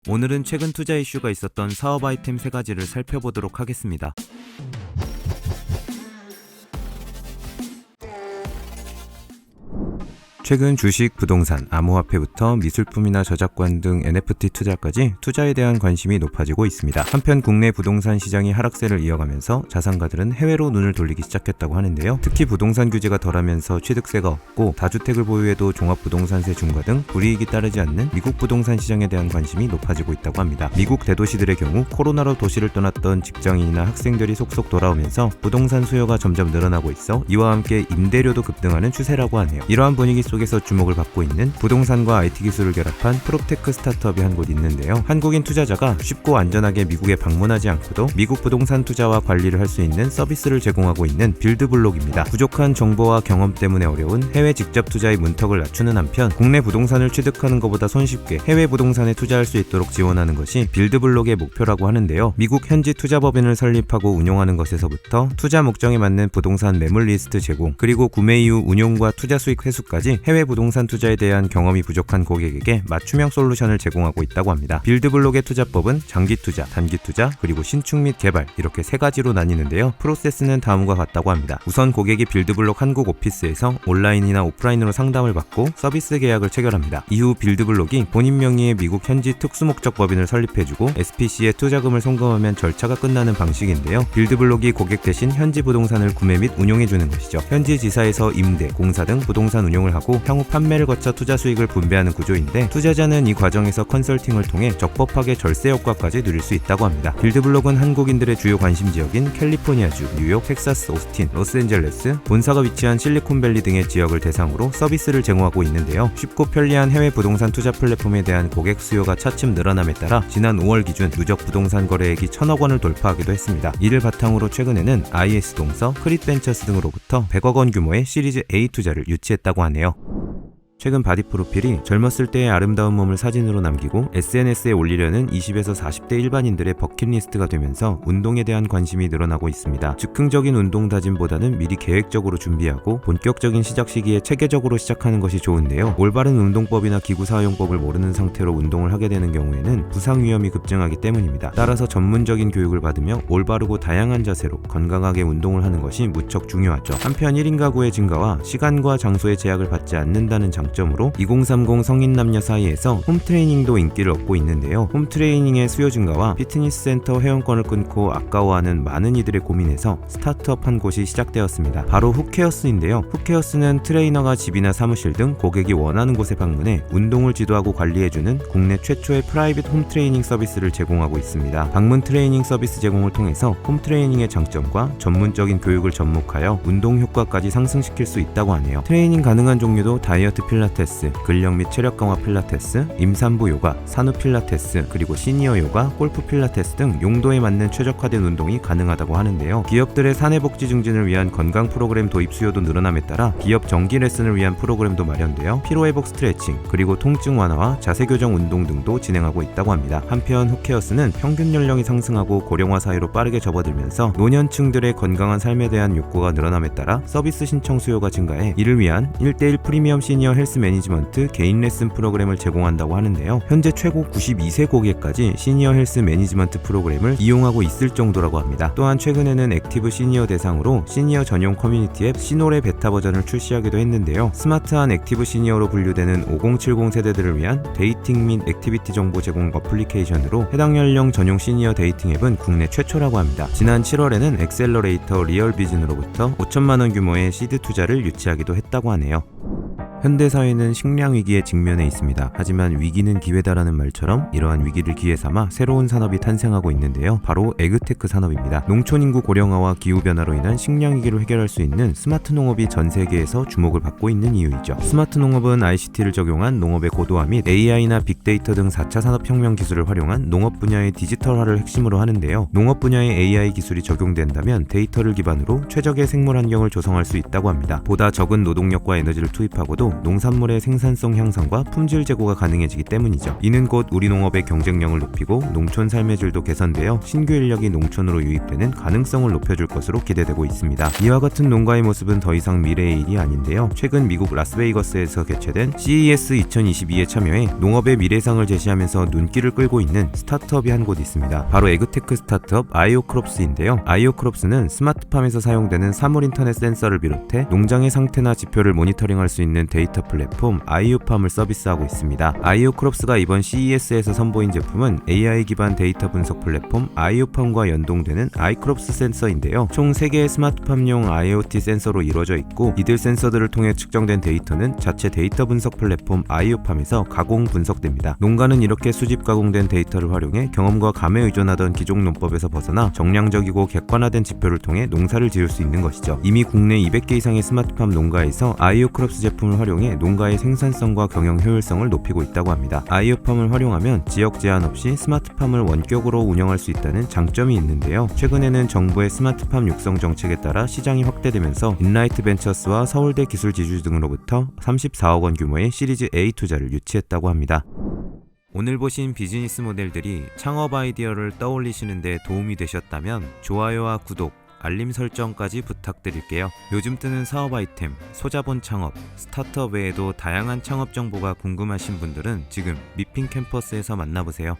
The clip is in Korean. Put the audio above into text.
오늘은 최근 투자 이슈가 있었던 사업 아이템 3가지를 살펴보도록 하겠습니다. 최근 주식, 부동산, 암호화폐부터 미술품이나 저작권 등 NFT 투자까지 투자에 대한 관심이 높아지고 있습니다. 한편 국내 부동산 시장이 하락세를 이어가면서 자산가들은 해외로 눈을 돌리기 시작했다고 하는데요. 특히 부동산 규제가 덜하면서 취득세가 없고 다주택을 보유해도 종합부동산세 중과 등 불이익이 따르지 않는 미국 부동산 시장에 대한 관심이 높아지고 있다고 합니다. 미국 대도시들의 경우 코로나로 도시를 떠났던 직장인이나 학생들이 속속 돌아오면서 부동산 수요가 점점 늘어나고 있어 이와 함께 임대료도 급등하는 추세라고 하네요. 이러한 분위기 속에서 주목을 받고 있는 부동산과 IT 기술을 결합한 프롭테크 스타트업이 한 곳 있는데요. 한국인 투자자가 쉽고 안전하게 미국에 방문하지 않고도 미국 부동산 투자와 관리를 할 수 있는 서비스를 제공하고 있는 빌드블록입니다. 부족한 정보와 경험 때문에 어려운 해외 직접 투자의 문턱을 낮추는 한편 국내 부동산을 취득하는 것보다 손쉽게 해외 부동산에 투자할 수 있도록 지원하는 것이 빌드블록의 목표라고 하는데요. 미국 현지 투자법인을 설립하고 운용하는 것에서부터 투자 목적에 맞는 부동산 매물 리스트 제공, 그리고 구매 이후 운용과 투자 수익 회수까지 해외 부동산 투자에 대한 경험이 부족한 고객에게 맞춤형 솔루션을 제공하고 있다고 합니다. 빌드블록의 투자법은 장기 투자, 단기 투자, 그리고 신축 및 개발 이렇게 3가지로 나뉘는데요. 프로세스는 다음과 같다고 합니다. 우선 고객이 빌드블록 한국 오피스에서 온라인이나 오프라인으로 상담을 받고 서비스 계약을 체결합니다. 이후 빌드블록이 본인 명의의 미국 현지 특수목적 법인을 설립해주고 SPC에 투자금을 송금하면 절차가 끝나는 방식인데요. 빌드블록이 고객 대신 현지 부동산을 구매 및 운용해주는 것이죠. 현지 지사에서 임대, 공사 등 부동산 운용을 하고 향후 판매를 거쳐 투자 수익을 분배하는 구조인데 투자자는 이 과정에서 컨설팅을 통해 적법하게 절세 효과까지 누릴 수 있다고 합니다. 빌드블록은 한국인들의 주요 관심 지역인 캘리포니아주, 뉴욕, 텍사스, 오스틴, 로스앤젤레스, 본사가 위치한 실리콘밸리 등의 지역을 대상으로 서비스를 제공하고 있는데요. 쉽고 편리한 해외 부동산 투자 플랫폼에 대한 고객 수요가 차츰 늘어남에 따라 지난 5월 기준 누적 부동산 거래액이 1,000억 원을 돌파하기도 했습니다. 이를 바탕으로 최근에는 IS동서, 크릿벤처스 등으로부터 100억 원 규모의 시리즈 A 투자를 유치했다고 하네요. 최근 바디 프로필이 젊었을 때의 아름다운 몸을 사진으로 남기고 SNS에 올리려는 20에서 40대 일반인들의 버킷리스트가 되면서 운동에 대한 관심이 늘어나고 있습니다. 즉흥적인 운동 다짐보다는 미리 계획적으로 준비하고 본격적인 시작 시기에 체계적으로 시작하는 것이 좋은데요. 올바른 운동법이나 기구 사용법을 모르는 상태로 운동을 하게 되는 경우에는 부상 위험이 급증하기 때문입니다. 따라서 전문적인 교육을 받으며 올바르고 다양한 자세로 건강하게 운동을 하는 것이 무척 중요하죠. 한편 1인 가구의 증가와 시간과 장소의 제약을 받지 않는다는 장점으로 2030 성인 남녀 사이에서 홈트레이닝도 인기를 얻고 있는데요. 홈트레이닝의 수요 증가와 피트니스 센터 회원권을 끊고 아까워하는 많은 이들의 고민에서 스타트업 한 곳이 시작되었습니다. 바로 훅케어스인데요. 훅케어스는 트레이너가 집이나 사무실 등 고객이 원하는 곳에 방문해 운동을 지도하고 관리해주는 국내 최초의 프라이빗 홈트레이닝 서비스를 제공하고 있습니다. 방문 트레이닝 서비스 제공을 통해서 홈트레이닝의 장점과 전문적인 교육을 접목하여 운동 효과까지 상승시킬 수 있다고 하네요. 트레이닝 가능한 종류도 다이어트 필라테스, 근력 및 체력 강화 필라테스, 임산부 요가, 산후 필라테스, 그리고 시니어 요가, 골프 필라테스 등 용도에 맞는 최적화된 운동이 가능하다고 하는데요. 기업들의 사내복지 증진을 위한 건강 프로그램 도입 수요도 늘어남에 따라 기업 정기 레슨을 위한 프로그램도 마련되어 피로회복 스트레칭, 그리고 통증 완화와 자세 교정 운동 등도 진행하고 있다고 합니다. 한편 훅케어스는 평균 연령이 상승하고 고령화 사회로 빠르게 접어들면서 노년층들의 건강한 삶에 대한 욕구가 늘어남에 따라 서비스 신청 수요가 증가해 이를 위한 1:1 프리미엄 시니어 헬스 매니지먼트 개인 레슨 프로그램을 제공한다고 하는데요. 현재 최고 92세 고객까지 시니어 헬스 매니지먼트 프로그램을 이용하고 있을 정도라고 합니다. 또한 최근에는 액티브 시니어 대상으로 시니어 전용 커뮤니티 앱 시노레 베타 버전을 출시하기도 했는데요. 스마트한 액티브 시니어로 분류되는 5070 세대들을 위한 데이팅 및 액티비티 정보 제공 어플리케이션으로 해당 연령 전용 시니어 데이팅 앱은 국내 최초라고 합니다. 지난 7월에는 엑셀러레이터 리얼비즌으로부터 5천만 원 규모의 시드 투자를 유치하기도 했다고 하네요. 현대사회는 식량 위기에 직면해 있습니다. 하지만 위기는 기회다라는 말처럼 이러한 위기를 기회 삼아 새로운 산업이 탄생하고 있는데요. 바로 에그테크 산업입니다. 농촌 인구 고령화와 기후변화로 인한 식량 위기를 해결할 수 있는 스마트 농업이 전 세계에서 주목을 받고 있는 이유이죠. 스마트 농업은 ICT를 적용한 농업의 고도화 및 AI나 빅데이터 등 4차 산업혁명 기술을 활용한 농업 분야의 디지털화를 핵심으로 하는데요. 농업 분야의 AI 기술이 적용된다면 데이터를 기반으로 최적의 생물 환경을 조성할 수 있다고 합니다. 보다 적은 노동력과 에너지를 투입하고도 이유도 농산물의 생산성 향상과 품질 제고가 가능해지기 때문이죠. 이는 곧 우리 농업의 경쟁력을 높이고 농촌 삶의 질도 개선되어 신규 인력이 농촌으로 유입되는 가능성을 높여줄 것으로 기대되고 있습니다. 이와 같은 농가의 모습은 더 이상 미래의 일이 아닌데요. 최근 미국 라스베이거스에서 개최된 CES 2022에 참여해 농업의 미래상을 제시하면서 눈길을 끌고 있는 스타트업이 한 곳 있습니다. 바로 에그테크 스타트업 아이오크롭스인데요. 아이오크롭스는 스마트팜에서 사용되는 사물 인터넷 센서를 비롯해 농장의 상태나 지표를 모니터링할 수 있는 데이터 플랫폼 아이오팜을 서비스하고 있습니다. 아이오크롭스가 이번 CES에서 선보인 제품은 AI 기반 데이터 분석 플랫폼 아이오팜과 연동되는 아이크롭스 센서인데요. 총 3개의 스마트팜용 IoT 센서로 이루어져 있고 이들 센서들을 통해 측정된 데이터는 자체 데이터 분석 플랫폼 아이오팜에서 가공 분석됩니다. 농가는 이렇게 수집 가공된 데이터를 활용해 경험과 감에 의존하던 기존 농법에서 벗어나 정량적이고 객관화된 지표를 통해 농사를 지을 수 있는 것이죠. 이미 국내 200개 이상의 스마트팜 농가에서 아이오크롭스 제품을 활용해 농가의 생산성과 경영 효율성을 높이고 있다고 합니다. 아이오팜을 활용하면 지역 제한 없이 스마트팜을 원격으로 운영할 수 있다는 장점이 있는데요. 최근에는 정부의 스마트팜 육성 정책에 따라 시장이 확대되면서 인라이트 벤처스와 서울대 기술지주 등으로부터 34억 원 규모의 시리즈 A 투자를 유치했다고 합니다. 오늘 보신 비즈니스 모델들이 창업 아이디어를 떠올리시는 데 도움이 되셨다면 좋아요와 구독, 알림 설정까지 부탁드릴게요. 요즘 뜨는 사업 아이템, 소자본 창업, 스타트업 외에도 다양한 창업 정보가 궁금하신 분들은 지금 미핑 캠퍼스에서 만나보세요.